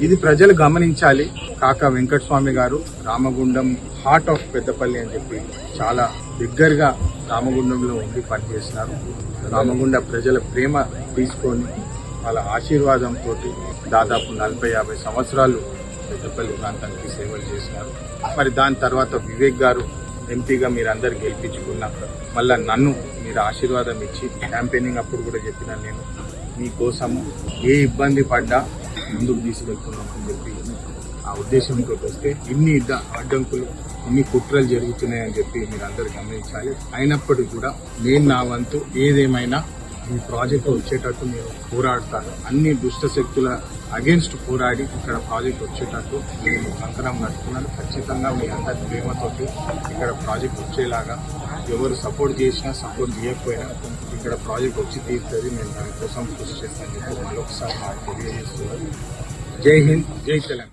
ఇది ప్రజలు గమనించాలి. కాకా వెంకటస్వామి గారు రామగుండం హార్ట్ ఆఫ్ పెద్దపల్లి అని చెప్పి చాలా దగ్గరగా రామగుండంలో ఉండి పనిచేస్తున్నారు. రామగుండ ప్రజల ప్రేమ తీసుకొని వాళ్ళ ఆశీర్వాదంతో దాదాపు 40-50 సంవత్సరాలు పెద్దపల్లి ప్రాంతానికి సేవలు చేసినారు. మరి దాని తర్వాత వివేక్ గారు ఎంపీగా మీరందరూ గెలిపించుకున్నారు. మళ్ళా నన్ను మీరు ఆశీర్వాదం ఇచ్చి క్యాంపెయినింగ్ అప్పుడు కూడా చెప్పినా నేను మీకోసము ఏ ఇబ్బంది పడ్డా ముందుకు తీసుకెళ్తున్నామని చెప్పి ఆ ఉద్దేశంతో వస్తే ఇన్ని అడ్డంకులు ఇన్ని కుట్రలు జరుగుతున్నాయని చెప్పి మీరు అందరూ గమనించాలి. అయినప్పటికీ కూడా నేను నా వంతు ఏదేమైనా ఈ ప్రాజెక్టు వచ్చేటట్టు నేను పోరాడతాను. అన్ని దుష్ట శక్తుల అగేన్స్ట్ పోరాడి ఇక్కడ ప్రాజెక్ట్ వచ్చేటట్టు నేను కంకణం కట్టుకున్నాను. ఖచ్చితంగా మీ అందరి ప్రేమతోటి ఇక్కడ ప్రాజెక్ట్ వచ్చేలాగా ఎవరు సపోర్ట్ చేసినా సపోర్ట్ చేయకపోయినా ఇక్కడ ప్రాజెక్ట్ వచ్చి తీరుతుంది. నేను దానికోసం కృషి చేస్తానని చెప్పి మరొకసారి నాకు తెలియజేస్తున్నాను. జై హింద్, జై తెలంగాణ.